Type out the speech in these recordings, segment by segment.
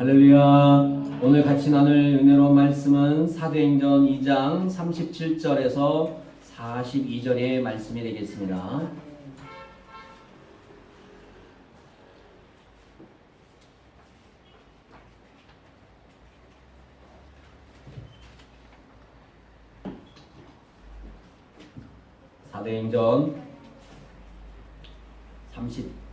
할렐루야. 오늘 같이 나눌 은혜로운 말씀은 사도행전 2장 37절에서 42절의 말씀이 되겠습니다. 사도행전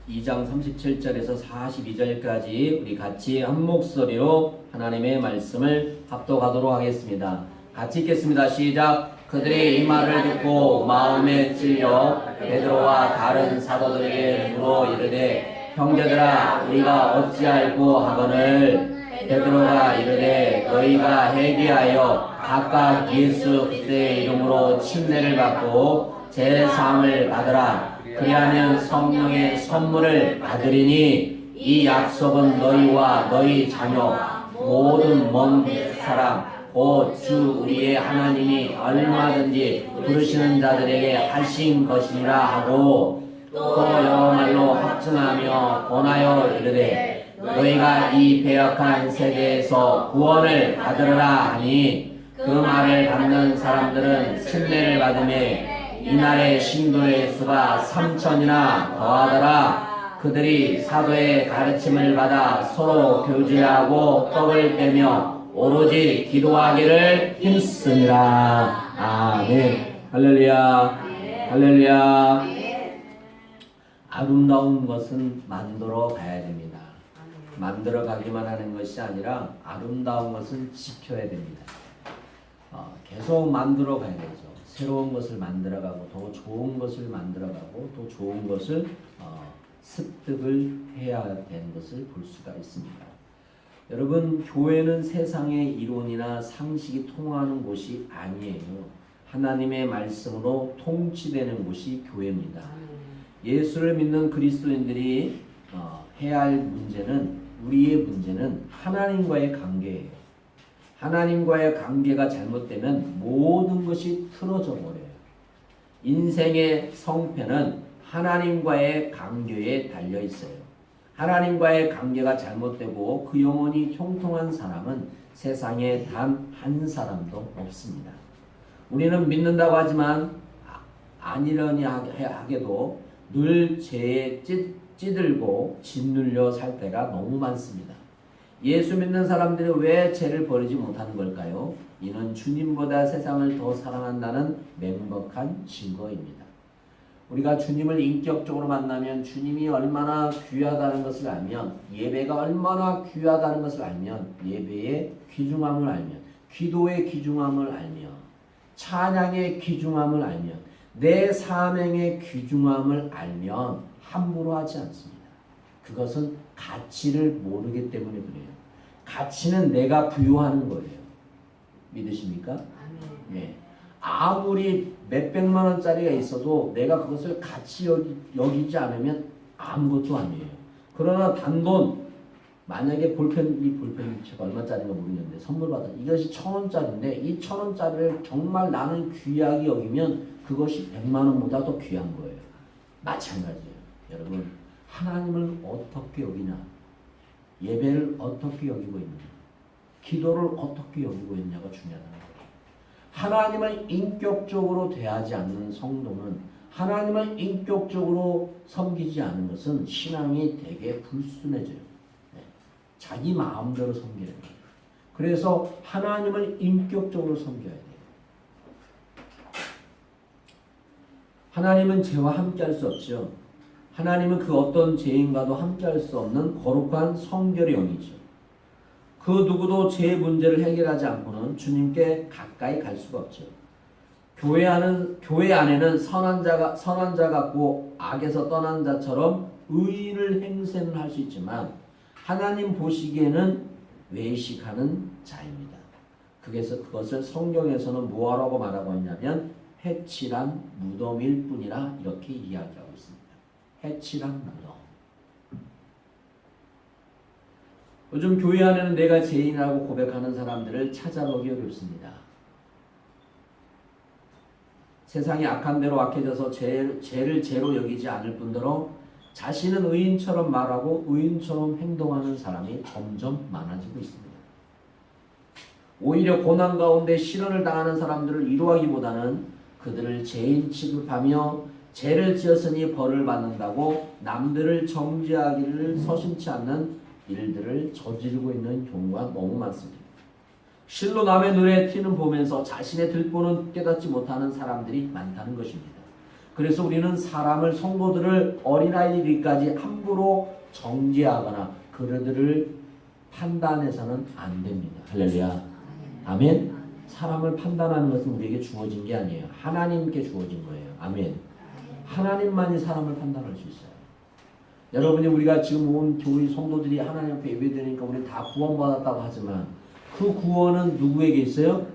2장 37절에서 42절까지 우리 같이 한 목소리로 하나님의 말씀을 합독하도록 하겠습니다. 같이 읽겠습니다. 시작. 그들이 이 말을 듣고 마음에 찔려 베드로와 다른 사도들에게 물어 이르되 형제들아 우리가 어찌할꼬 하거늘 베드로가 이르되 너희가 회개하여 각각 예수 그리스도의 이름으로 침례를 받고 제사함을 받으라. 그리하면 성령의 선물을 받으리니 이 약속은 너희와 너희 자녀 모든 먼 사람 곧 주 우리의 하나님이 얼마든지 부르시는 자들에게 하신 것이라 하고 또 여러 말로 확증하며 권하여 이르되 너희가 이 배역한 세대에서 구원을 받으라 하니 그 말을 받는 사람들은 침례를 받으며 이날의 신도의 수가 3,000이나 더하더라. 그들이 사도의 가르침을 받아 서로 교제하고 떡을 떼며 오로지 기도하기를 힘쓰니라. 아멘. 할렐루야. 할렐루야. 아름다운 것은 만들어 가야 됩니다. 만들어 가기만 하는 것이 아니라 아름다운 것은 지켜야 됩니다. 계속 만들어 가야 되죠. 새로운 것을 만들어가고 더 좋은 것을 만들어가고 또 좋은 것을 습득을 해야 되는 것을 볼 수가 있습니다. 여러분, 교회는 세상의 이론이나 상식이 통하는 곳이 아니에요. 하나님의 말씀으로 통치되는 곳이 교회입니다. 예수를 믿는 그리스도인들이 해야 할 문제는, 우리의 문제는 하나님과의 관계예요. 하나님과의 관계가 잘못되면 모든 것이 틀어져 버려요. 인생의 성패는 하나님과의 관계에 달려 있어요. 하나님과의 관계가 잘못되고 그 영혼이 형통한 사람은 세상에 단 한 사람도 없습니다. 우리는 믿는다고 하지만 아니려니 하게도 늘 죄에 찌들고 짓눌려 살 때가 너무 많습니다. 예수 믿는 사람들이 왜 죄를 버리지 못하는 걸까요? 이는 주님보다 세상을 더 사랑한다는 맹목한 증거입니다. 우리가 주님을 인격적으로 만나면 주님이 얼마나 귀하다는 것을 알면, 예배가 얼마나 귀하다는 것을 알면, 예배의 귀중함을 알면, 기도의 귀중함을 알면, 찬양의 귀중함을 알면, 내 사명의 귀중함을 알면 함부로 하지 않습니다. 그것은 가치를 모르기 때문에 그래요. 가치는 내가 부여하는 거예요. 믿으십니까? 네. 아무리 몇백만 원짜리가 있어도 내가 그것을 가치 여기지 않으면 아무것도 아니에요. 그러나 단돈, 만약에 이 볼펜이 제가 얼마짜리인가 모르겠는데 선물 받아 이것이 1,000원짜리인데 이 1,000원짜리를 정말 나는 귀하게 여기면 그것이 100만 원보다 더 귀한 거예요. 마찬가지예요. 여러분, 하나님을 어떻게 여기냐? 예배를 어떻게 여기고 있느냐? 기도를 어떻게 여기고 있느냐가 중요하다는 거예요. 하나님을 인격적으로 대하지 않는 성도는, 하나님을 인격적으로 섬기지 않는 것은 신앙이 되게 불순해져요. 자기 마음대로 섬기는 거예요. 그래서 하나님을 인격적으로 섬겨야 돼요. 하나님은 죄와 함께할 수 없죠. 하나님은 그 어떤 죄인과도 함께할 수 없는 거룩한 성결의 영이죠. 그 누구도 죄의 문제를 해결하지 않고는 주님께 가까이 갈 수가 없죠. 교회 안에는 선한 자 같고 악에서 떠난 자처럼 의인을 행세는 할 수 있지만 하나님 보시기에는 외식하는 자입니다. 그것을 성경에서는 뭐라고 말하고 있냐면 해칠한 무덤일 뿐이라 이렇게 이야기하고 있습니다. 해칠한 무덤. 요즘 교회 안에는 내가 죄인이라고 고백하는 사람들을 찾아보기 어렵습니다. 세상이 악한 대로 악해져서 죄를 죄로 여기지 않을 뿐더러 자신은 의인처럼 말하고 의인처럼 행동하는 사람이 점점 많아지고 있습니다. 오히려 고난 가운데 실현을 당하는 사람들을 위로하기보다는 그들을 죄인 취급하며 죄를 지었으니 벌을 받는다고 남들을 정죄하기를 서심치 않는 일들을 저지르고 있는 경우가 너무 많습니다. 실로 남의 눈에 티는 보면서 자신의 들보는 깨닫지 못하는 사람들이 많다는 것입니다. 그래서 우리는 사람을 성도들을 어린아이들까지 함부로 정죄하거나 그들을 판단해서는 안 됩니다. 할렐루야. 아멘. 사람을 판단하는 것은 우리에게 주어진 게 아니에요. 하나님께 주어진 거예요. 아멘. 하나님만이 사람을 판단할 수 있어요. 여러분이 우리가 지금 온 교회 성도들이 하나님 앞에 예배드리니까 우리 다 구원받았다고 하지만 그 구원은 누구에게 있어요?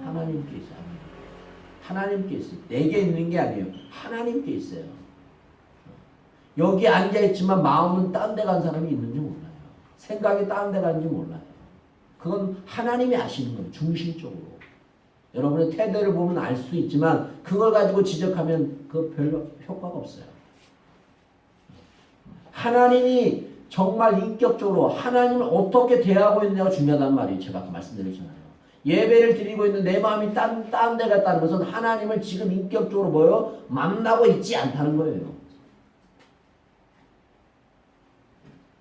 하나님께 있어요. 하나님께 있어요. 내게 있는 게 아니에요. 하나님께 있어요. 여기 앉아있지만 마음은 딴 데 간 사람이 있는지 몰라요. 생각이 딴 데 가는지 몰라요. 그건 하나님이 아시는 거예요. 중심적으로. 여러분의 태도를 보면 알 수 있지만 그걸 가지고 지적하면 그 별로 효과가 없어요. 하나님이 정말 인격적으로 하나님을 어떻게 대하고 있느냐가 중요하단 말이에요. 제가 아까 말씀드렸잖아요. 예배를 드리고 있는 내 마음이 딴 데 갔다는 것은 하나님을 지금 인격적으로 뭐요? 만나고 있지 않다는 거예요.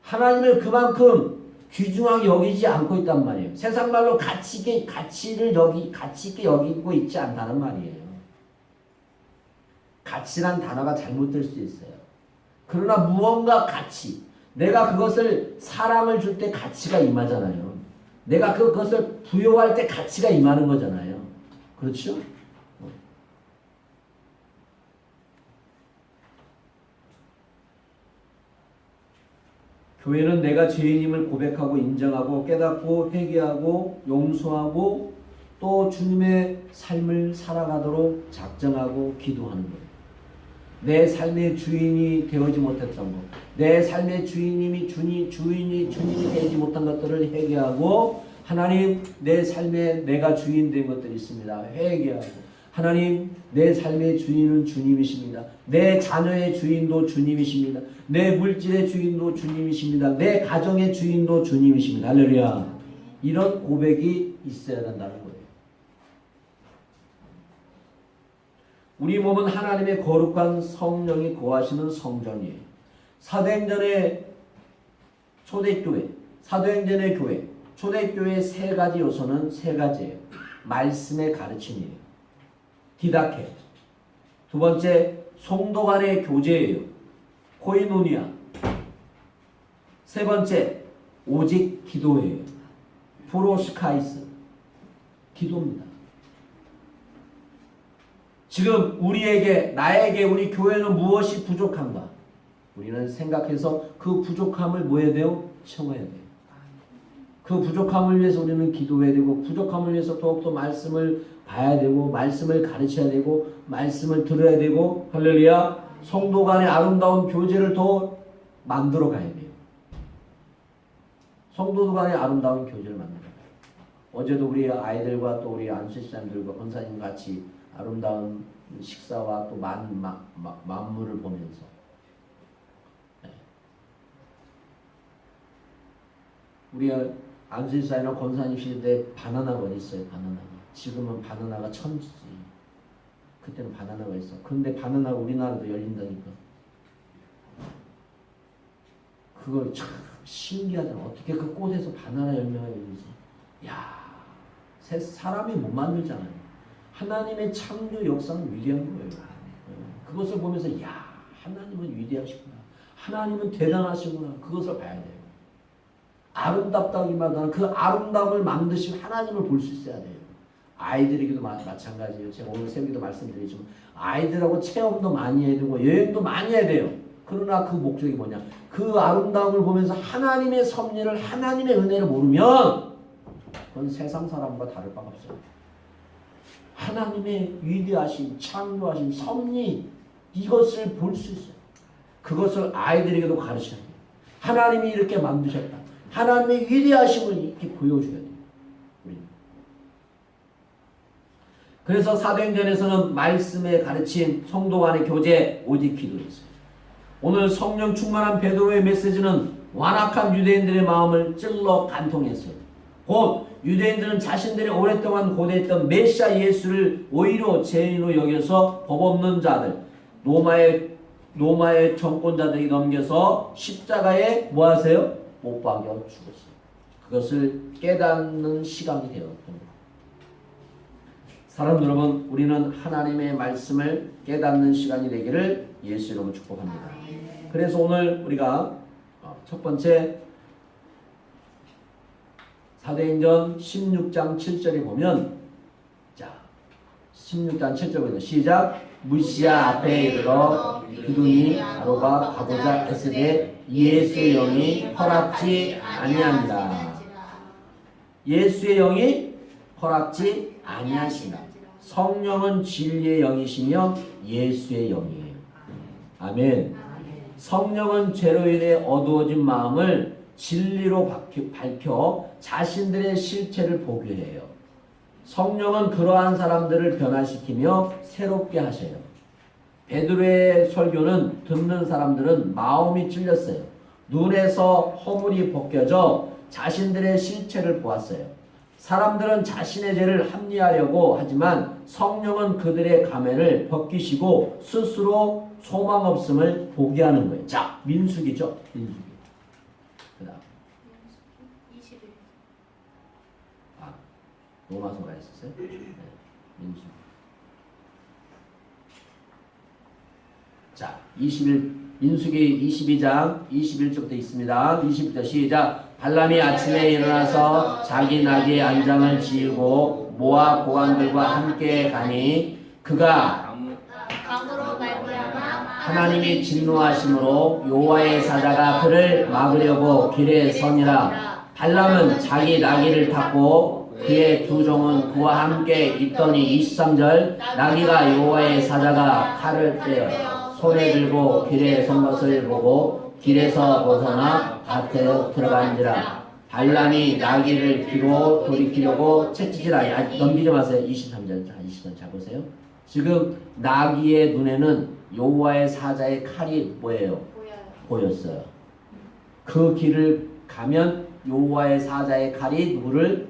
하나님을 그만큼 귀중하게 여기지 않고 있단 말이에요. 세상 말로 가치 있게 여기고 있지 않다는 말이에요. 가치란 단어가 잘못될 수 있어요. 그러나 무언가 가치, 내가 그것을 사람을 줄 때 가치가 임하잖아요. 내가 그것을 부여할 때 가치가 임하는 거잖아요. 그렇죠? 교회는 내가 죄인임을 고백하고 인정하고 깨닫고 회개하고 용서하고 또 주님의 삶을 살아가도록 작정하고 기도하는 거예요. 내 삶의 주인이 되어지 못했던 것, 내 삶의 주인이 되지 못한 것들을 회개하고 하나님 내 삶에 내가 주인 된 것들이 있습니다. 회개하고 하나님 내 삶의 주인은 주님이십니다. 내 자녀의 주인도 주님이십니다. 내 물질의 주인도 주님이십니다. 내 가정의 주인도 주님이십니다. 할렐루야. 이런 고백이 있어야 된다는 거예요. 우리 몸은 하나님의 거룩한 성령이 거하시는 성전이에요. 사도행전의 초대교회, 사도행전의 교회, 초대교회의 세 가지 요소는 세 가지예요. 말씀의 가르침이에요. 디다케. 두 번째, 성도 간의 교제예요. 코이노니아. 세 번째, 오직 기도예요. 프로스카이스. 기도입니다. 지금 나에게 우리 교회는 무엇이 부족한가? 우리는 생각해서 그 부족함을 뭐 해야 돼요? 채워야 돼요. 그 부족함을 위해서 우리는 기도해야 되고 부족함을 위해서 더욱더 말씀을 봐야 되고 말씀을 가르쳐야 되고 말씀을 들어야 되고 할렐루야. 성도 간의 아름다운 교제를 더 만들어 가야 돼요. 성도 간의 아름다운 교제를 만들어 가야 돼요. 어제도 우리 아이들과 또 우리 안수시장들과 권사님 같이 아름다운 식사와 또 만물을 보면서 우리 안수시장이나 권사님 시대에 바나나가 어디 있어요? 바나나가. 지금은 바나나가 천지지. 그때는 바나나가 있어. 그런데 바나나가 우리나라도 열린다니까. 그걸 참 신기하잖아. 어떻게 그 꽃에서 바나나 열매가 열리지? 야, 사람이 못 만들잖아요. 하나님의 창조 역사는 위대한 거예요. 그것을 보면서 야, 하나님은 위대하시구나. 하나님은 대단하시구나. 그것을 봐야 돼요. 아름답다기보다는 그 아름다움을 만드신 하나님을 볼 수 있어야 돼요. 아이들에게도 마찬가지예요. 제가 오늘 새벽에도 말씀드리지만 아이들하고 체험도 많이 해야 되고 여행도 많이 해야 돼요. 그러나 그 목적이 뭐냐? 그 아름다움을 보면서 하나님의 섭리를 하나님의 은혜를 모르면 그건 세상 사람과 다를 바가 없어요. 하나님의 위대하심, 창조하심, 섭리 이것을 볼 수 있어요. 그것을 아이들에게도 가르쳐야 돼요. 하나님이 이렇게 만드셨다. 하나님의 위대하심을 이렇게 보여줘야 돼요. 우리는. 그래서 사도행전에서는 말씀의 가르침, 성도 간의 교제, 오직 기도였어요. 오늘 성령 충만한 베드로의 메시지는 완악한 유대인들의 마음을 찔러 간통했어요. 곧 유대인들은 자신들이 오랫동안 고대했던 메시아 예수를 오히려 죄인으로 여겨서 법 없는 자들, 로마의 정권자들이 넘겨서 십자가에 뭐 하세요? 못 박여 죽었어요. 그것을 깨닫는 시간이 되었던 겁니다. 사랑하는 여러분, 우리는 하나님의 말씀을 깨닫는 시간이 되기를 예수 이름으로 축복합니다. 그래서 오늘 우리가 첫 번째 사도행전 16장 7절에 보면, 자 16장 7절 보면 시작. 무시아 앞에 이르러 기둥이 가로가 가고자 애쓰되 예수의 영이 허락지 아니한다. 예수의 영이 허락지 아니하시다. 성령은 진리의 영이시며 예수의 영이에요. 아멘. 성령은 죄로 인해 어두워진 마음을 진리로 밝혀 자신들의 실체를 보게 해요. 성령은 그러한 사람들을 변화시키며 새롭게 하셔요. 베드로의 설교는 듣는 사람들은 마음이 찔렸어요. 눈에서 허물이 벗겨져 자신들의 실체를 보았어요. 사람들은 자신의 죄를 합리화하려고 하지만 성령은 그들의 가면을 벗기시고 스스로 소망 없음을 보게 하는 거예요. 자, 민수기죠. 민수기. 그다음 21. 로마서가 있었어요. 네, 민수기. 자, 민수기 22장 21절부터 있습니다. 20부터 시작. 발람이 아침에 일어나서 자기 나귀의 안장을 지우고 모압 고관들과 함께 가니 그가 강으로 말미암아 하나님이 진노하심으로 여호와의 사자가 그를 막으려고 길에 서니라. 발람은 자기 나귀를 탔고 그의 두 종은 그와 함께 있더니 23절 나귀가 여호와의 사자가 칼을 떼어 손에 들고 길에 선 것을 보고 길에서 벗어나 밭에 들어간지라. 발람이 나귀를 뒤로 돌이키려고 채찍질하니 넘기지 마세요. 23절. 자, 23절 자 보세요. 지금 나귀의 눈에는 여호와의 사자의 칼이 뭐예요? 보였어요. 그 길을 가면 여호와의 사자의 칼이 누구를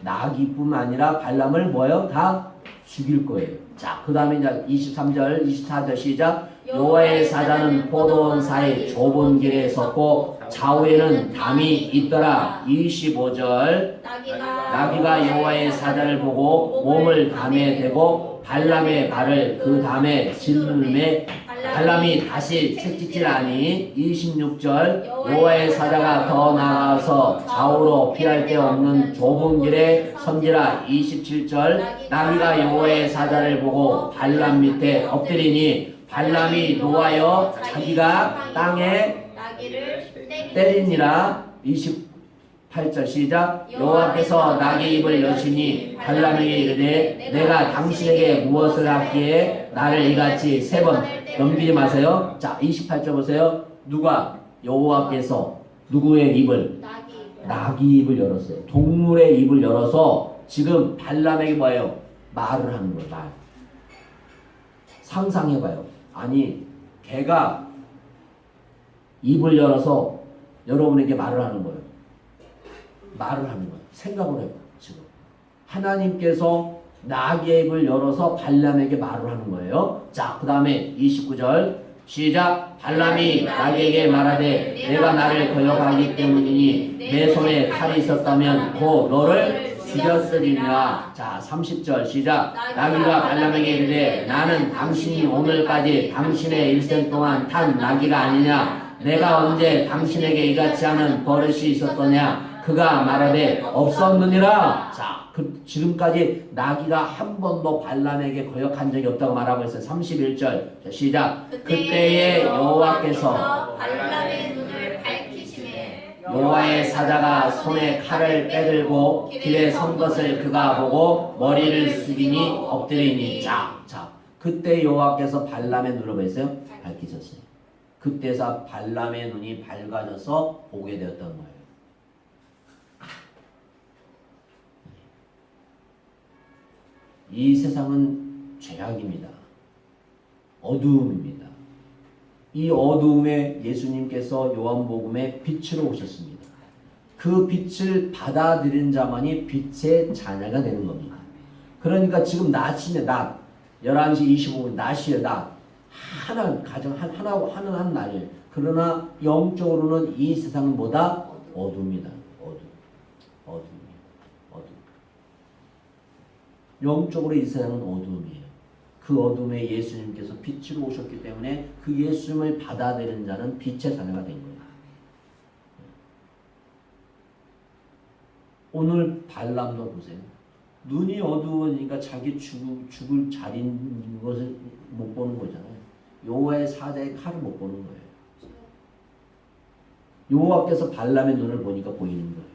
나귀뿐만 아니라 발람을 뭐예요? 다 죽일 거예요. 자, 그 다음에 이제 23절, 24절 시작. 여호와의 사자는 포도원 사이 좁은 길에 섰고 좌우에는 담이 있더라. 25절. 나귀가 여호와의 사자를 보고 몸을 담에 대고 발람의 발을 그 담에 짊음에 발람이 다시 채찍질하니 26절. 여호와의 사자가 더 나아가서 좌우로 피할 데 없는 좁은 길에 선지라. 27절. 나귀가 여호와의 사자를 보고 발람 밑에 엎드리니 발람이 노하여 자기가 땅에 때리니라. 28절 시작. 여호와께서 나귀 입을 여시니 발람에게 이르되 내가 당신에게 무엇을 하기에 나를 이같이 세 번 넘기지 마세요. 자, 28절 보세요. 누가? 여호와께서 누구의 입을? 나귀 입을 열었어요. 동물의 입을 열어서 지금 발람에게 뭐예요? 말을 하는 거예요. 말. 상상해봐요. 아니, 개가 입을 열어서 여러분에게 말을 하는 거예요. 말을 하는 거예요. 생각을 해봐요. 지금 하나님께서 나귀의 입을 열어서 발람에게 말을 하는 거예요. 자, 그 다음에 29절 시작. 발람이 나귀에게 말하되 내가 나를 거역하기 때문이니 내 손에 칼이 있었다면 곧 너를 죽였으리라. 자, 30절 시작. 나귀가 발람에게 이르되 나는 당신이 오늘까지 당신의 일생 동안 탄 나귀가 아니냐. 내가 언제 당신에게 이같이 하는 버릇이 있었더냐. 그가 말하되 없었느니라. 자, 지금까지 나귀가 한 번도 발람에게 거역한 적이 없다고 말하고 있어요. 31절 자, 시작. 그때에 여호와께서 발람의 눈을 밝히시매 여호와의 사자가 손에 칼을 빼들고 길에 선 것을 그가 보고 머리를 숙이니 엎드리니. 자, 그때 여호와께서 발람의 눈을 보였어요? 밝히셨어요. 그때서 발람의 눈이 밝아져서 보게 되었던 거예요. 이 세상은 죄악입니다. 어두움입니다. 이 어두움에 예수님께서 요한복음에 빛으로 오셨습니다. 그 빛을 받아들인 자만이 빛의 자녀가 되는 겁니다. 그러니까 지금 낮이네, 낮. 11시 25분 낮이에요, 낮. 하는 날이에요. 그러나 영적으로는 이 세상은 뭐다? 어둠이다. 어둠. 영적으로 이 세상은 어둠이에요. 그 어둠에 예수님께서 빛으로 오셨기 때문에 그 예수님을 받아들이는 자는 빛의 자녀가 된 거예요. 오늘 발람도 보세요. 눈이 어두우니까 자기 죽을 자리인 것을 못 보는 거잖아요. 여호와의 사자의 칼을 못 보는 거예요. 여호와께서 발람의 눈을 보니까 보이는 거예요.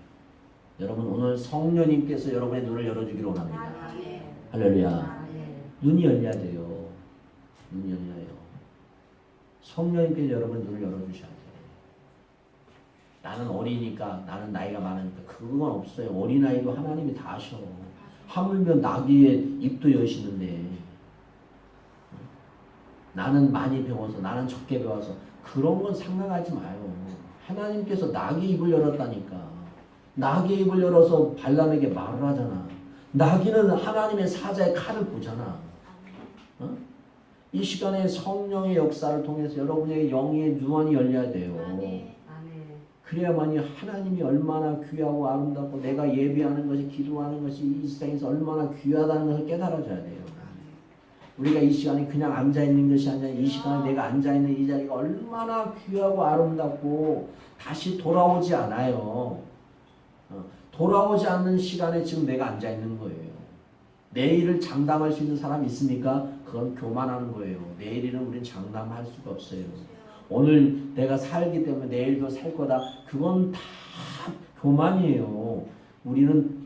여러분 오늘 성령님께서 여러분의 눈을 열어주기를 원합니다. 할렐루야. 눈이 열려야 돼요. 눈이 열려야 해요. 성령님께서 여러분의 눈을 열어주셔야 돼요. 나는 어리니까, 나는 나이가 많으니까 그건 없어요. 어린아이도 하나님이 다 아셔. 하물며 나귀의 입도 여시는데 나는 많이 배워서, 나는 적게 배워서 그런 건 상관하지 마요. 하나님께서 나귀 입을 열었다니까. 나귀 입을 열어서 발람에게 말을 하잖아. 나귀는 하나님의 사자의 칼을 보잖아. 어? 이 시간에 성령의 역사를 통해서 여러분의 영의 눈이 열려야 돼요. 그래야만이 하나님이 얼마나 귀하고 아름답고 내가 예배하는 것이, 기도하는 것이 이 세상에서 얼마나 귀하다는 것을 깨달아져야 돼요. 우리가 이 시간에 그냥 앉아있는 것이 아니라 이 시간에 내가 앉아있는 이 자리가 얼마나 귀하고 아름답고 다시 돌아오지 않아요. 돌아오지 않는 시간에 지금 내가 앉아있는 거예요. 내일을 장담할 수 있는 사람이 있습니까? 그건 교만하는 거예요. 내일은 우리는 장담할 수가 없어요. 오늘 내가 살기 때문에 내일도 살 거다. 그건 다 교만이에요. 우리는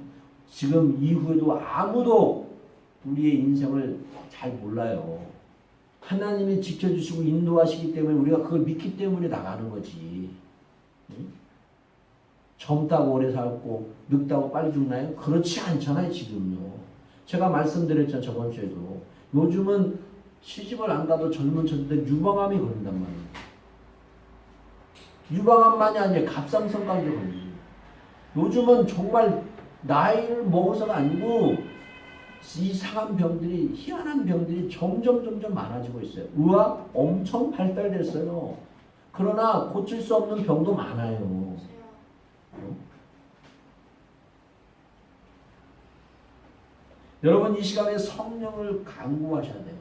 지금 이후에도 아무도 우리의 인생을 잘 몰라요. 하나님이 지켜주시고 인도하시기 때문에 우리가 그걸 믿기 때문에 나가는 거지. 젊다고 오래 살고 늙다고 빨리 죽나요? 그렇지 않잖아요. 지금요. 제가 말씀드렸죠. 저번 주에도. 요즘은 시집을 안 가도 젊은 처지들 유방암이 걸린단 말이에요. 유방암만이 아니라 갑상선까지 걸려요. 요즘은 정말 나이를 먹어서가 아니고 이상한 병들이, 희한한 병들이 점점 많아지고 있어요. 의학 엄청 발달됐어요. 그러나 고칠 수 없는 병도 많아요. 여러분 이 시간에 성령을 간구하셔야 돼요.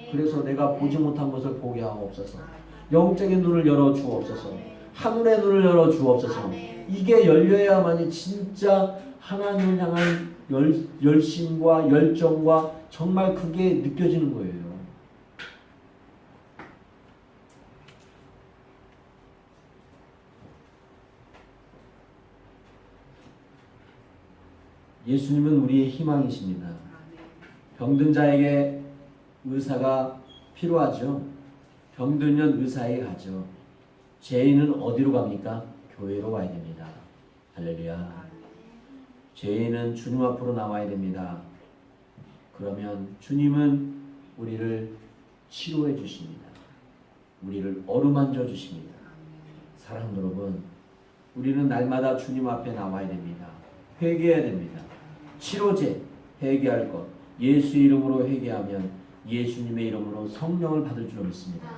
그래서 내가 보지 못한 것을 보게 하옵소서. 영적인 눈을 열어 주옵소서. 하늘의 눈을 열어 주옵소서. 이게 열려야만이 진짜 하나님을 향한 열심과 열정과 정말 그게 느껴지는 거예요. 예수님은 우리의 희망이십니다. 병든 자에게 의사가 필요하죠. 병들면 의사에게 가죠. 죄인은 어디로 갑니까? 교회로 와야 됩니다. 할렐루야. 죄인은 주님 앞으로 나와야 됩니다. 그러면 주님은 우리를 치료해 주십니다. 우리를 어루만져 주십니다. 사랑하는 여러분, 우리는 날마다 주님 앞에 나와야 됩니다. 회개해야 됩니다. 치료제, 회개할 것, 예수 이름으로 회개하면 예수님의 이름으로 성령을 받을 줄 믿습니다.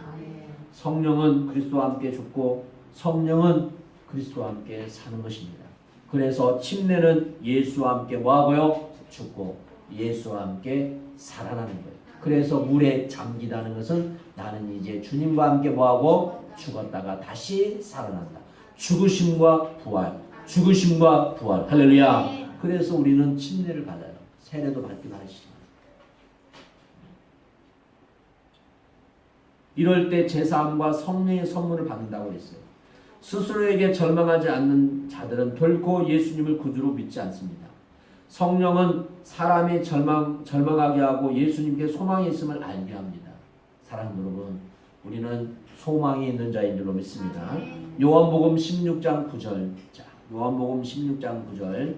성령은 그리스도와 함께 죽고 성령은 그리스도와 함께 사는 것입니다. 그래서 침례는 예수와 함께 뭐하고요? 죽고 예수와 함께 살아나는 거예요. 그래서 물에 잠기다는 것은 나는 이제 주님과 함께 뭐하고 죽었다가 다시 살아난다. 죽으심과 부활, 죽으심과 부활. 할렐루야. 그래서 우리는 침례를 받아요. 세례도 받기도 하시지만. 이럴 때 제사함과 성령의 선물을 받는다고 했어요. 스스로에게 절망하지 않는 자들은 결코 예수님을 구주로 믿지 않습니다. 성령은 사람이 절망하게 하고 예수님께 소망이 있음을 알게 합니다. 사랑하는 여러분, 우리는 소망이 있는 자인 줄로 믿습니다. 요한복음 16장 9절. 자, 요한복음 16장 9절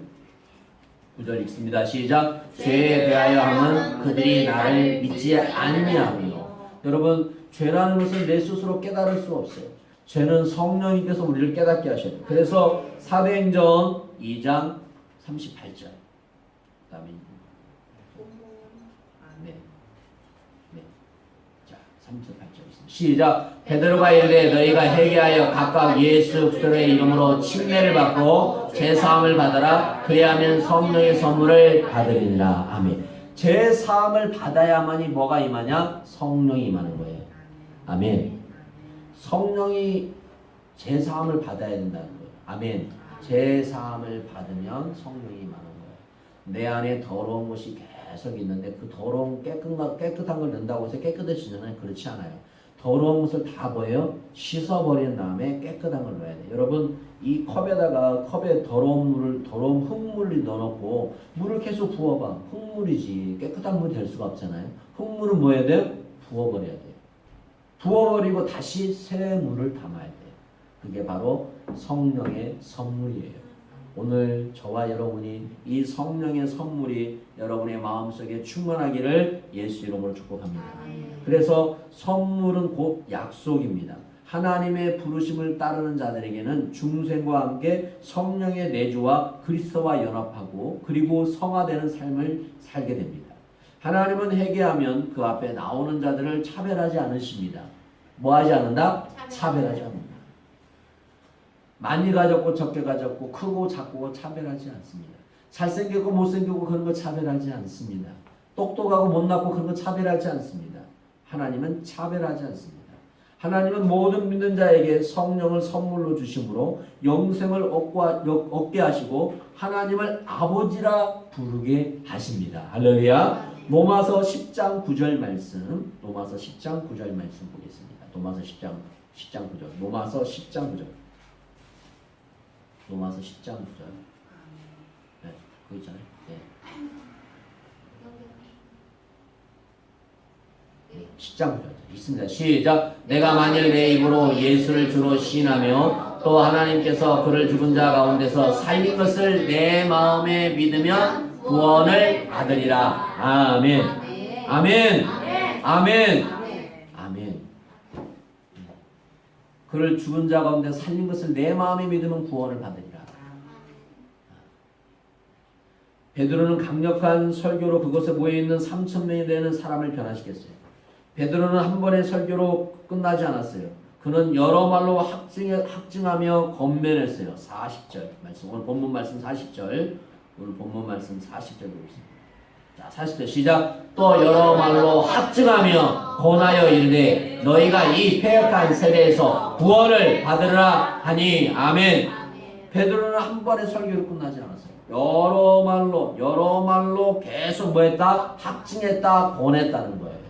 읽습니다. 시작. 죄에 대하여 함은 그들이 나를 믿지 아니하며. 여러분, 죄라는 것은 내 스스로 깨달을 수 없어요. 죄는 성령님께서 우리를 깨닫게 하셔야 돼요. 그래서 사도행전 2장 38절. 그다음에 네. 네. 자, 38절 있습니다. 시작. 베드로가 이르되 너희가 회개하여 각각 예수 그리스도의 이름으로 침례를 받고 제 사함을 받아라. 그리하면 성령의 선물을 받으리니라. 아멘. 제 사함을 받아야만이 뭐가 임하냐? 성령이 임하는 거예요. 아멘. 성령이 제 사함을 받아야 된다는 거예요. 아멘. 제 사함을 받으면 성령이 임하는 거예요. 내 안에 더러운 것이 계속 있는데 그 더러운 깨끗한 걸 넣는다고 해서 깨끗해지는 그렇지 않아요. 더러운 것을 다 뭐예요? 씻어버린 다음에 깨끗한 걸 넣어야 돼요. 여러분 이 컵에다가 컵에 더러운 흙물을 넣어놓고 물을 계속 부어봐. 흙물이지 깨끗한 물이 될 수가 없잖아요. 흙물은 뭐 해야 돼요? 부어버려야 돼요. 부어버리고 다시 새 물을 담아야 돼요. 그게 바로 성령의 선물이에요. 오늘 저와 여러분이 이 성령의 선물이 여러분의 마음속에 충만하기를 예수 이름으로 축복합니다. 그래서 선물은 곧 약속입니다. 하나님의 부르심을 따르는 자들에게는 중생과 함께 성령의 내주와 그리스도와 연합하고 그리고 성화되는 삶을 살게 됩니다. 하나님은 회개하면 그 앞에 나오는 자들을 차별하지 않으십니다. 뭐 하지 않는다? 차별하지 않는다. 많이 가졌고 적게 가졌고 크고 작고 차별하지 않습니다. 잘생겼고 못생겼고 그런 거 차별하지 않습니다. 똑똑하고 못났고 그런 거 차별하지 않습니다. 하나님은 차별하지 않습니다. 하나님은 모든 믿는 자에게 성령을 선물로 주심으로 영생을 얻게 하시고 하나님을 아버지라 부르게 하십니다. 할렐루야. 로마서 10장 9절 말씀 보겠습니다. 로마서 10장 9절. 로마서 10장 9절. 네, 그거 있잖아요. 네. 10장 9절 있습니다. 시작. 내가 만일 내 입으로 예수를 주로 시인하며 또 하나님께서 그를 죽은 자 가운데서 살린 것을 내 마음에 믿으면 구원을 받으리라. 아멘. 아멘. 아멘. 아멘. 그를 죽은 자 가운데 살린 것을 내 마음에 믿으면 구원을 받으리라. 베드로는 강력한 설교로 그곳에 모여있는 3,000명이 되는 사람을 변화시켰어요. 베드로는 한 번의 설교로 끝나지 않았어요. 그는 여러 말로 확증하며 건면했어요. 40절 말씀. 오늘 본문 말씀 40절. 보겠습니다. 자, 40절 시작. 또 여러 말로 확증하며 권하여 이르되 너희가 이 패역한 세대에서 구원을 받으라 하니. 아멘. 베드로는 한 번의 설교로 끝나지 않았어요. 여러 말로 계속 뭐 했다? 확증했다, 권했다는 거예요.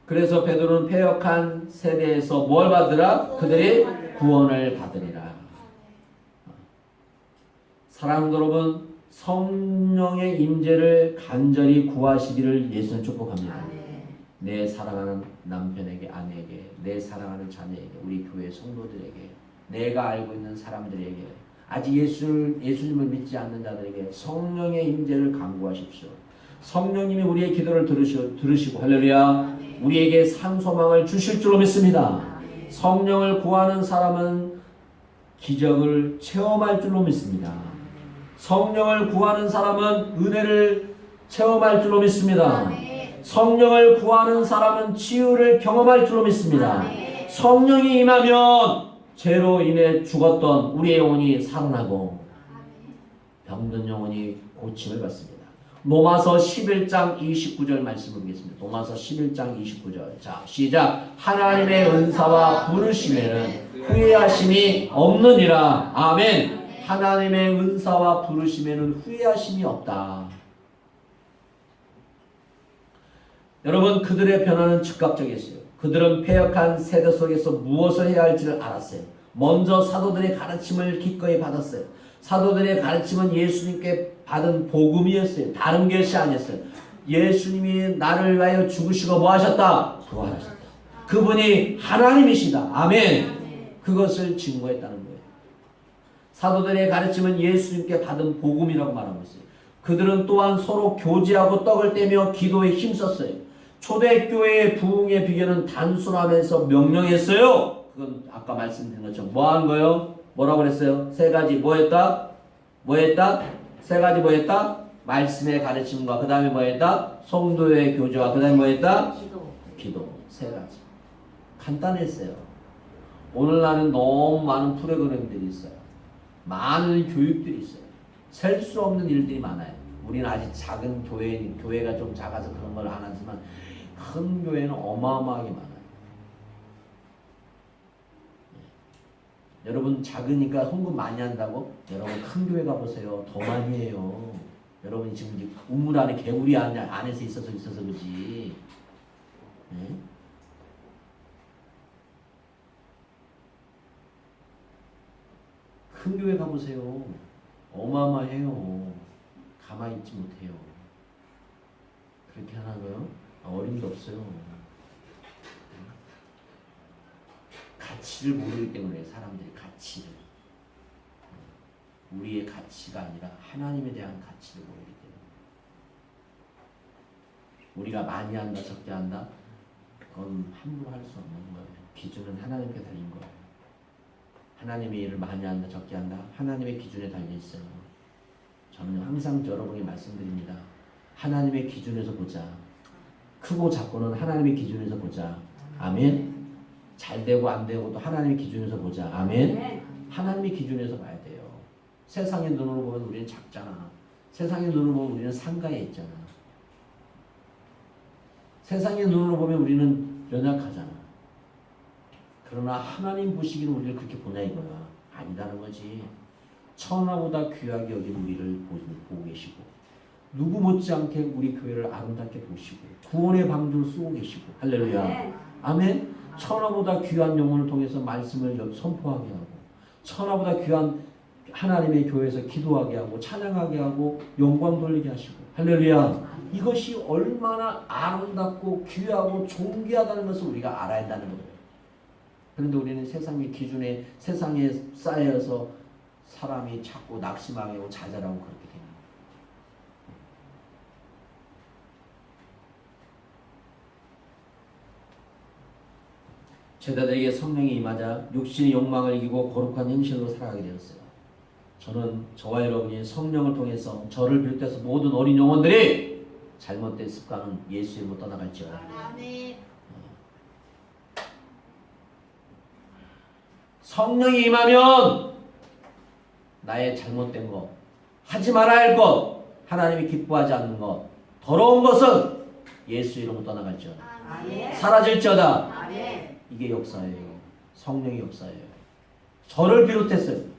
그래서 베드로는 패역한 세대에서 뭘 받으라? 그들이 구원을 받으리라. 사랑하는 여러분, 성령의 임재를 간절히 구하시기를 예수는 축복합니다. 내 사랑하는 남편에게, 아내에게, 내 사랑하는 자녀에게, 우리 교회 성도들에게, 내가 알고 있는 사람들에게, 아직 예수님을 믿지 않는 자들에게 성령의 임재를 간구하십시오. 성령님이 우리의 기도를 들으시고 할렐루야, 우리에게 산 소망을 주실 줄로 믿습니다. 성령을 구하는 사람은 기적을 체험할 줄로 믿습니다. 성령을 구하는 사람은 은혜를 체험할 줄로 믿습니다. 성령을 구하는 사람은 치유를 경험할 줄로 믿습니다. 성령이 임하면 죄로 인해 죽었던 우리의 영혼이 살아나고 병든 영혼이 고침을 받습니다. 로마서 11장 29절 말씀을 보겠습니다. 로마서 11장 29절. 자, 시작. 하나님의 은사와 부르심에는 후회하심이 없느니라. 아멘. 하나님의 은사와 부르심에는 후회하심이 없다. 여러분, 그들의 변화는 즉각적이었어요. 그들은 패역한 세대 속에서 무엇을 해야 할지를 알았어요. 먼저 사도들의 가르침을 기꺼이 받았어요. 사도들의 가르침은 예수님께 받은 복음이었어요. 다른 것이 아니었어요. 예수님이 나를 위하여 죽으시고 뭐 하셨다? 부활하셨다. 그분이 하나님이시다. 아멘. 그것을 증거했다는 거예요. 사도들의 가르침은 예수님께 받은 복음이라고 말하고 있어요. 그들은 또한 서로 교제하고 떡을 떼며 기도에 힘썼어요. 초대교회의 부흥의 비결은 단순하면서 명령했어요. 그건 아까 말씀드린 것처럼 뭐 하는 거예요? 뭐라고 그랬어요? 세 가지 뭐 했다? 뭐 했다? 세 가지 뭐 했다? 말씀의 가르침과 그 다음에 뭐 했다? 성도의 교제와 그 다음에 뭐 했다? 기도. 세 가지. 간단했어요. 오늘날은 너무 많은 프로그램들이 있어요. 많은 교육들이 있어요. 셀 수 없는 일들이 많아요. 우리는 아직 작은 교회가 좀 작아서 그런 걸 안 하지만 큰 교회는 어마어마하게 많아요. 여러분 작으니까 헌금 많이 한다고? 여러분 큰 교회 가보세요. 더 많이 해요. 여러분이 지금 우물 안에 개구리 안에서 있어서 그지. 네? 큰 교회 가보세요. 어마어마해요. 가만히 있지 못해요. 그렇게 하나고요? 어림도 없어요. 가치를 모르기 때문에 사람들이 가치를. 우리의 가치가 아니라 하나님에 대한 가치를 모르기 때문에. 우리가 많이 한다 적게 한다? 그건 함부로 할 수 없는 거예요. 기준은 하나님께 달린 거예요. 하나님의 일을 많이 한다 적게 한다? 하나님의 기준에 달려있어요. 저는 항상 여러분이 말씀드립니다. 하나님의 기준에서 보자. 크고 작고는 하나님의 기준에서 보자. 아멘. 잘 되고 안 되고도 하나님의 기준에서 보자. 아멘. 하나님의 기준에서 봐야 돼요. 세상의 눈으로 보면 우리는 작잖아. 세상의 눈으로 보면 우리는 상가에 있잖아. 세상의 눈으로 보면 우리는 연약하잖아. 그러나 하나님 보시기는 우리를 그렇게 보냐 이거야. 아니다는 거지. 천하보다 귀하게 여긴 우리를 보고 계시고 누구 못지않게 우리 교회를 아름답게 보시고 구원의 방주를 쓰고 계시고 할렐루야. 아멘. 천하보다 귀한 영혼을 통해서 말씀을 선포하게 하고 천하보다 귀한 하나님의 교회에서 기도하게 하고 찬양하게 하고 영광 돌리게 하시고 할렐루야. 이것이 얼마나 아름답고 귀하고 존귀하다는 것을 우리가 알아야 한다는 거예요. 그런데 우리는 세상의 기준에 세상에 쌓여서 사람이 자꾸 낙심하고 좌절하고 그렇게 됩니다. 제자들에게 성령이 임하자 육신의 욕망을 이기고 거룩한 행실로 살아가게 되었어요. 저는 저와 여러분이 성령을 통해서 저를 비롯해서 모든 어린 영혼들이 잘못된 습관은 예수 이름으로 떠나갈지어다. 아멘. 성령이 임하면 나의 잘못된 것, 하지 말아야 할 것, 하나님이 기뻐하지 않는 것, 더러운 것은 예수 이름으로 떠나갈지어다. 아멘. 사라질지어다. 아멘. 이게 역사예요. 성령의 역사예요. 저를 비롯했어요.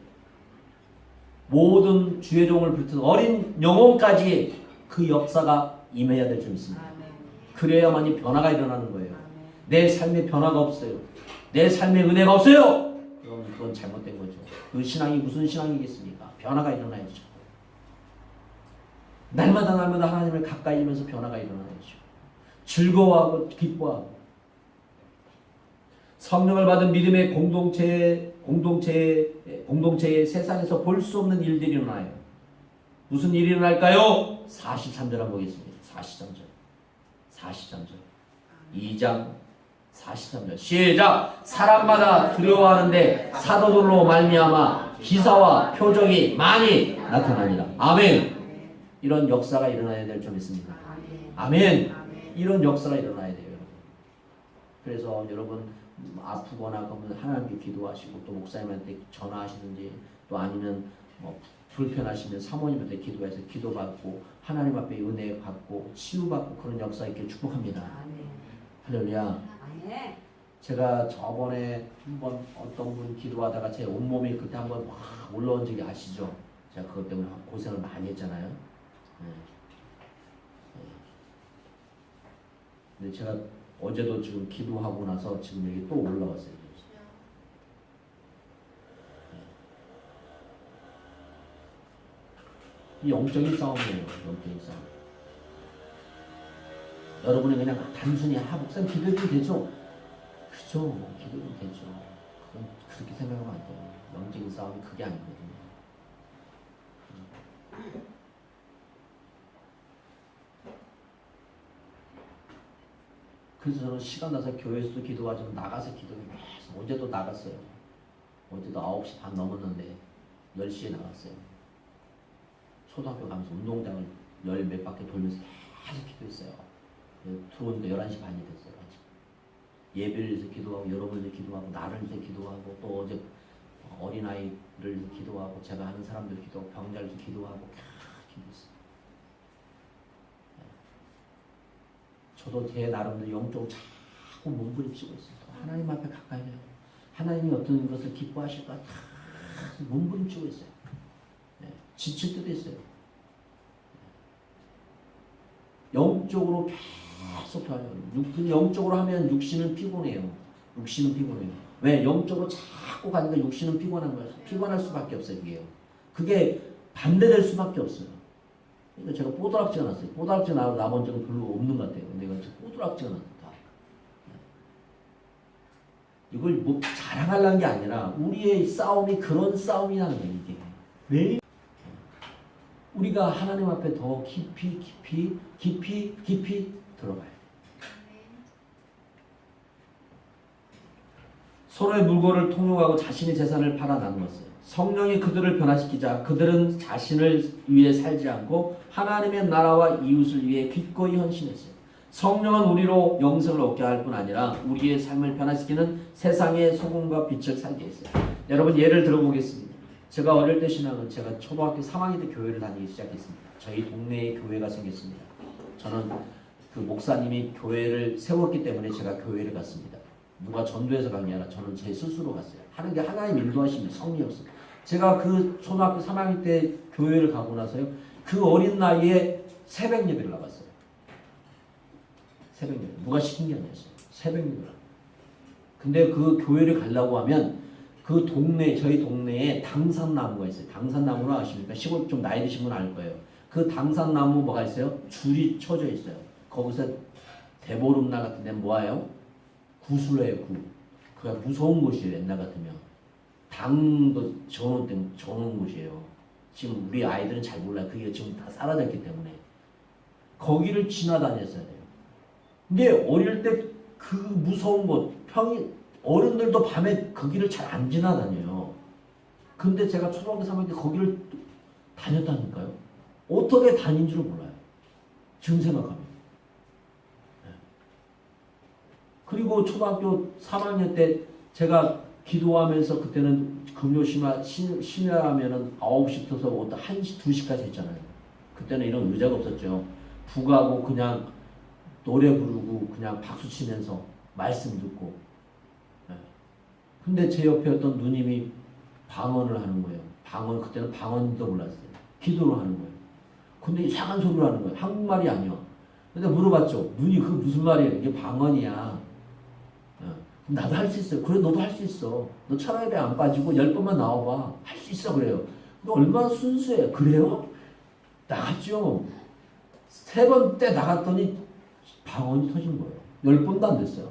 모든 주의 종을 비롯해서 어린 영혼까지 그 역사가 임해야 될 줄 믿습니다. 그래야만이 변화가 일어나는 거예요. 내 삶에 변화가 없어요. 내 삶에 은혜가 없어요. 그럼 그건 잘못된 거죠. 그 신앙이 무슨 신앙이겠습니까? 변화가 일어나야죠. 날마다 하나님을 가까이 하면서 변화가 일어나야죠. 즐거워하고 기뻐하고 성령을 받은 믿음의 공동체의 세상에서 볼 수 없는 일들이 일어나요. 무슨 일이 일어날까요? 43절 한번 보겠습니다. 43절 2장 43절 시작. 사람마다 두려워하는데 사도들로 말미암아 기사와 표적이 많이 나타나니라. 아멘. 이런 역사가 일어나야 될 줄 믿습니다. 아멘. 이런 역사가 일어나야 돼요. 그래서 여러분 아프거나 그러면 하나님께 기도하시고 또 목사님한테 전화하시든지 또 아니면 뭐 불편하시면 사모님한테 기도해서 기도받고 하나님 앞에 은혜 받고 치유받고 그런 역사 있기를 축복합니다. 할렐루야. 제가 저번에 한번 어떤 분 기도하다가 제 온몸이 그때 한번 확 올라온 적이 아시죠? 제가 그것 때문에 고생을 많이 했잖아요. 네. 근데 제가 어제도 지금 기도하고 나서 지금 여기 또 올라왔어요. 이 영적인 싸움이에요. 영적인 싸움. 여러분이 그냥 단순히 목사님 기도해도 되죠? 그죠? 기도해도 되죠. 그건 그렇게 생각하면 안 돼요. 영적인 싸움이 그게 아니거든요. 그래서 저는 시간 나서 교회에서도 기도하지만 나가서 기도해요. 계속 어제도 나갔어요. 어제도 9시 반 넘었는데 10시에 나갔어요. 초등학교 가면서 운동장을 열 몇 바퀴 돌면서 계속 기도했어요. 들어오니까 11시 반이 됐어요. 예배를 위해서 기도하고 여러분을 위해서 기도하고 나를 위해서 기도하고 또 어제 어린아이를 위해서 기도하고 제가 아는 사람들 기도하고 병자를 위해서 기도하고 기도했어요. 저도 제 나름대로 영적으로 자꾸 몸부림치고 있어요. 하나님 앞에 가까이 해요. 하나님이 어떤 것을 기뻐하실까 다 몸부림치고 있어요. 지칠 때도 있어요. 영적으로 계속 도와요. 영적으로 하면 육신은 피곤해요. 육신은 피곤해요. 왜? 영적으로 자꾸 가니까 육신은 피곤한 거예요. 피곤할 수밖에 없어요. 그게 반대될 수밖에 없어요. 그러니까 제가 뽀드락지가 났어요. 뽀드락지가 나본 적은 별로 없는 것 같아요. 근데 이건 뽀드락지가 났다. 이걸 뭐 자랑하려는 게 아니라 우리의 싸움이 그런 싸움이라는 거예요. 이게 매일 우리가 하나님 앞에 더 깊이 들어가요. 서로의 물건을 통용하고 자신의 재산을 팔아 나누었어요. 성령이 그들을 변화시키자 그들은 자신을 위해 살지 않고 하나님의 나라와 이웃을 위해 기꺼이 헌신했어요. 성령은 우리로 영생을 얻게 할 뿐 아니라 우리의 삶을 변화시키는 세상의 소금과 빛을 살게 했어요. 여러분 예를 들어보겠습니다. 제가 어릴 때 신앙은 제가 초등학교 3학년 때 교회를 다니기 시작했습니다. 저희 동네에 교회가 생겼습니다. 저는 그 목사님이 교회를 세웠기 때문에 제가 교회를 갔습니다. 누가 전도해서 간 게 아니라 저는 제 스스로 갔어요. 하는 게 하나님 인도하시면 성령이었어요. 제가 그 초등학교 3학년 때 교회를 가고 나서요. 그 어린 나이에 새벽 예배를 나갔어요. 새벽 예배. 누가 시킨 게 아니었어요. 새벽 예배를. 근데 그 교회를 가려고 하면 그 동네 저희 동네에 당산나무가 있어요. 당산나무는 아십니까? 시골 좀 나이 드신 분 알 거예요. 그 당산나무 뭐가 있어요? 줄이 쳐져 있어요. 거기서 대보름날 같은 데는 뭐예요? 구슬해요. 그가 무서운 곳이에요. 옛날 같으면 당도 저놓은 곳이에요. 지금 우리 아이들은 잘 몰라요. 그게 지금 다 사라졌기 때문에 거기를 지나다녔어야 돼요. 근데 어릴 때 그 무서운 곳 어른들도 밤에 거기를 잘 안 지나다녀요. 근데 제가 초등학교 3학년 때 거기를 다녔다니까요. 어떻게 다닌 줄 몰라요. 지금 생각하면. 그리고 초등학교 3학년 때 제가 기도하면서 그때는 금요 심야하면은 9시부터 1시, 2시까지 했잖아요. 그때는 이런 의자가 없었죠. 북하고 그냥 노래 부르고 그냥 박수 치면서 말씀 듣고. 근데 제 옆에 어떤 누님이 방언을 하는 거예요. 그때는 방언도 몰랐어요. 기도를 하는 거예요. 근데 이상한 소리를 하는 거예요. 한국말이 아니야. 근데 물어봤죠. 누님 그게 무슨 말이에요? 이게 방언이야. 나도 할 수 있어요. 그래 너도 할 수 있어. 너 철학에 안 빠지고 10번만 나와봐. 할 수 있어 그래요. 너 얼마나 순수해. 그래요? 나갔죠. 3번 때 나갔더니 방언이 터진 거예요. 10번도 안 됐어요.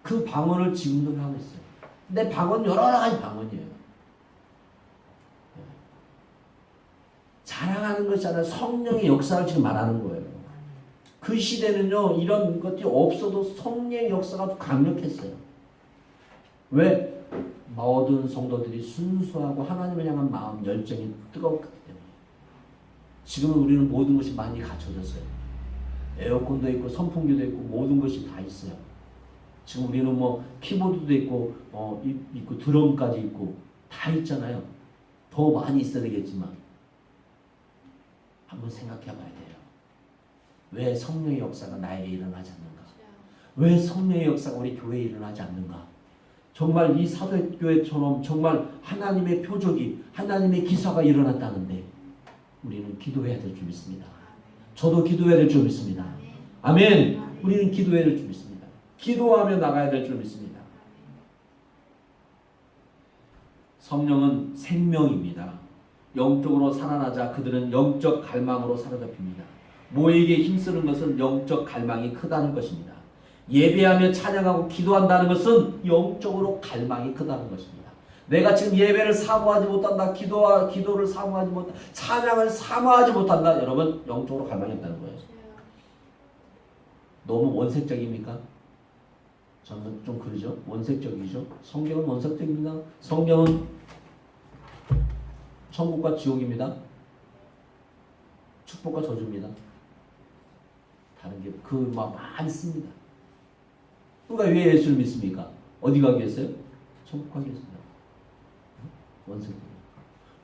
그 방언을 지금도 하고 있어요. 근데 방언 여러 가지 방언이에요. 자랑하는 것이 아니라 성령의 역사를 지금 말하는 거예요. 그 시대는요 이런 것들이 없어도 성령의 역사가 강력했어요. 왜? 모든 성도들이 순수하고 하나님을 향한 마음 열정이 뜨거웠기 때문에. 지금은 우리는 모든 것이 많이 갖춰졌어요. 에어컨도 있고 선풍기도 있고 모든 것이 다 있어요. 지금 우리는 뭐 키보드도 있고 있고 드럼까지 있고 다 있잖아요. 더 많이 있어야 되겠지만 한번 생각해 봐야 돼요. 왜 성령의 역사가 나에게 일어나지 않는가? 왜 성령의 역사가 우리 교회에 일어나지 않는가? 정말 이 사도교회처럼 정말 하나님의 표적이 하나님의 기사가 일어났다는데 우리는 기도해야 될 줄 믿습니다. 저도 기도해야 될 줄 믿습니다. 아멘. 우리는 기도해야 될 줄 믿습니다. 기도하며 나가야 될 줄 믿습니다. 성령은 생명입니다. 영적으로 살아나자 그들은 영적 갈망으로 사로잡힙니다. 모이게 힘쓰는 것은 영적 갈망이 크다는 것입니다. 예배하며 찬양하고 기도한다는 것은 영적으로 갈망이 크다는 것입니다. 내가 지금 예배를 사모하지 못한다. 기도를 사모하지 못한다. 찬양을 사모하지 못한다. 여러분 영적으로 갈망이 없다는 거예요. 너무 원색적입니까? 저는 좀 그러죠. 원색적이죠. 성경은 원색적입니다. 성경은 천국과 지옥입니다. 축복과 저주입니다. 다른 게 많습니다. 누가 왜 예수를 믿습니까? 어디 가기 위해서요? 천국 가기 위해서요. 원색적.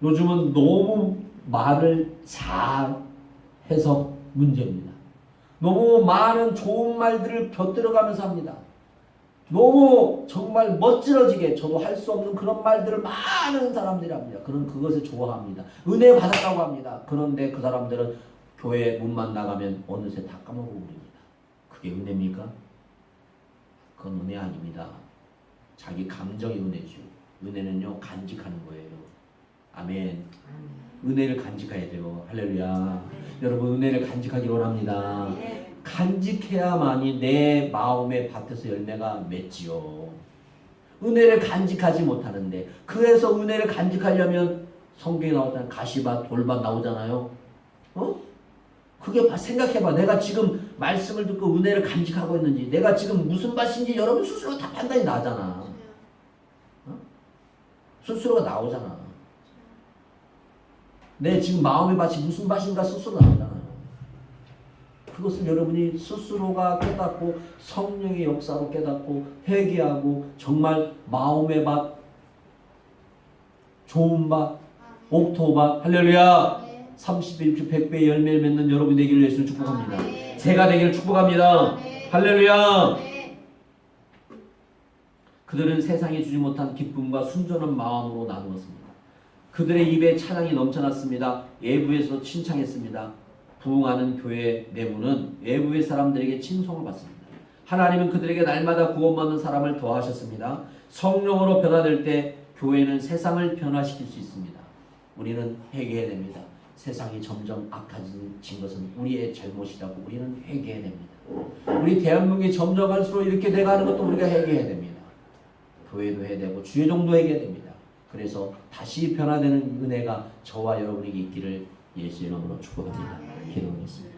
요즘은 너무 말을 잘해서 문제입니다. 너무 많은 좋은 말들을 곁들여가면서 합니다. 너무 정말 멋지러지게 저도 할 수 없는 그런 말들을 많은 사람들이 합니다. 그런 그것을 좋아합니다. 은혜 받았다고 합니다. 그런데 그 사람들은 교회 문만 나가면 어느새 다 까먹어버립니다. 그게 은혜입니까? 그건 은혜 아닙니다. 자기 감정이 은혜죠. 은혜는요 간직하는 거예요. 아멘. 은혜를 간직해야 돼요. 할렐루야. 여러분 은혜를 간직하기 원합니다. 간직해야만이 내 마음의 밭에서 열매가 맺지요. 은혜를 간직하지 못하는데, 그래서 은혜를 간직하려면 성경에 나오잖아요. 가시밭, 돌밭 나오잖아요. 그게 생각해봐. 내가 지금 말씀을 듣고 은혜를 간직하고 있는지, 내가 지금 무슨 밭인지 여러분 스스로 다 판단이 나잖아. 스스로가 나오잖아. 내 지금 마음의 밭이 무슨 밭인가 스스로 나오잖아요. 그것은 여러분이 스스로가 깨닫고 성령의 역사로 깨닫고 회개하고 정말 마음의 밭, 좋은 밭, 옥토밭, 할렐루야. 30일 100배의 열매를 맺는 여러분이 되기를 예수를 축복합니다. 제가 되기를 축복합니다. 할렐루야. 그들은 세상에 주지 못한 기쁨과 순전한 마음으로 나누었습니다. 그들의 입에 찬양이 넘쳐났습니다. 외부에서 칭찬했습니다. 부흥하는 교회 내부는 외부의 사람들에게 칭송을 받습니다. 하나님은 그들에게 날마다 구원받는 사람을 더하셨습니다. 성령으로 변화될 때 교회는 세상을 변화시킬 수 있습니다. 우리는 회개해야 됩니다. 세상이 점점 악해진 것은 우리의 잘못이라고 우리는 회개해야 됩니다. 우리 대한민국이 점점 갈수록 이렇게 돼가는 것도 우리가 회개해야 됩니다. 교회도 해야 되고 주의종도 해야 됩니다. 그래서 다시 변화되는 은혜가 저와 여러분에게 있기를 예수의 이름으로 축복합니다. 기도하겠습니다.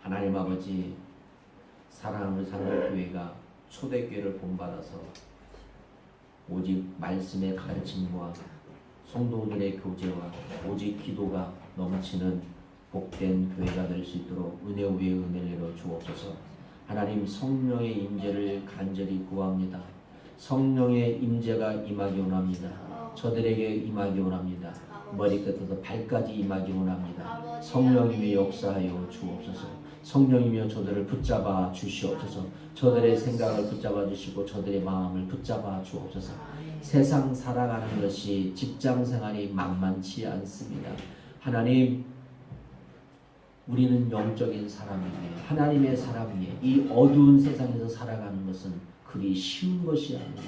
하나님 아버지, 사랑하는 산울교회가 초대교회를 본받아서 오직 말씀의 가르침과 성도들의 교제와 오직 기도가 넘치는 복된 교회가 될 수 있도록 은혜 위에 은혜를 내려 주옵소서. 하나님, 성령의 임재를 간절히 구합니다. 성령의 임재가 임하기 원합니다. 저들에게 임하기 원합니다. 머리끝에서 발까지 임하기 원합니다. 성령님의 역사하여 주옵소서. 성령이며 저들을 붙잡아 주시옵소서. 저들의 생각을 붙잡아 주시고 저들의 마음을 붙잡아 주옵소서. 세상 살아가는 것이 직장 생활이 만만치 않습니다. 하나님, 우리는 영적인 사람이기에 하나님의 사람이기에 이 어두운 세상에서 살아가는 것은 그리 쉬운 것이 아닙니다.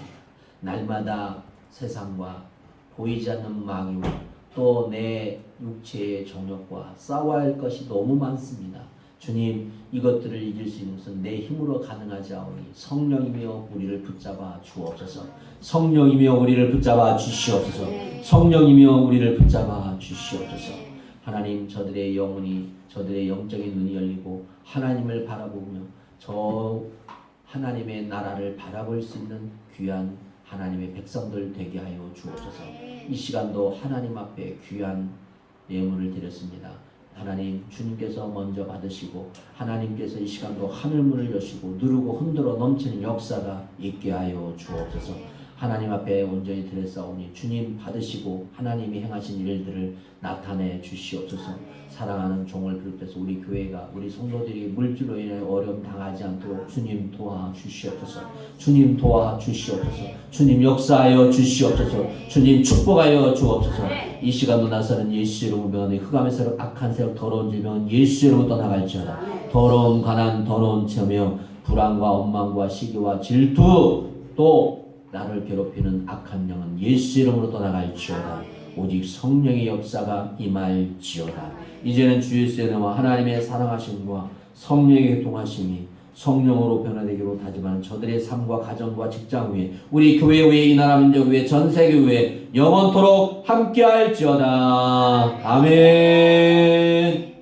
날마다 세상과 보이지 않는 마귀와 또 내 육체의 정욕과 싸워야 할 것이 너무 많습니다. 주님, 이것들을 이길 수 있는 것은 내 힘으로 가능하지 않으니 성령이며 우리를 붙잡아 주옵소서. 성령이며 우리를 붙잡아 주시옵소서. 성령이며 우리를 붙잡아 주시옵소서. 하나님, 저들의 영혼이, 저들의 영적인 눈이 열리고 하나님을 바라보며 저 하나님의 나라를 바라볼 수 있는 귀한 하나님의 백성들 되게 하여 주옵소서. 이 시간도 하나님 앞에 귀한 예물을 드렸습니다. 하나님, 주님께서 먼저 받으시고 하나님께서 이 시간도 하늘문을 여시고 누르고 흔들어 넘치는 역사가 있게 하여 주옵소서. 하나님 앞에 온전히 드렸사오니 주님 받으시고 하나님이 행하신 일들을 나타내 주시옵소서. 사랑하는 종을 비롯해서 우리 교회가, 우리 성도들이 물질로 인해 어려움 당하지 않도록 주님 도와주시옵소서. 주님 도와주시옵소서. 주님 역사하여 주시옵소서. 주님 축복하여 주옵소서. 이 시간도 나서는 예수 이름으로 명하니 흑암의 세력, 악한 세력, 더러운 질병은 예수 이름으로 떠나갈지어다. 더러운 가난, 더러운 체며 불안과 원망과 시기와 질투 또 나를 괴롭히는 악한 영은 예수 이름으로 떠나갈지어다. 오직 성령의 역사가 임할지어다. 이제는 주 예수의 은혜와 하나님의 사랑하심과 성령의 교통하심이 성령으로 변화되기로 다짐하는 저들의 삶과 가정과 직장 위에, 우리 교회 위에, 이 나라 민족 위에, 전 세계 위에 영원토록 함께할지어다. 아멘.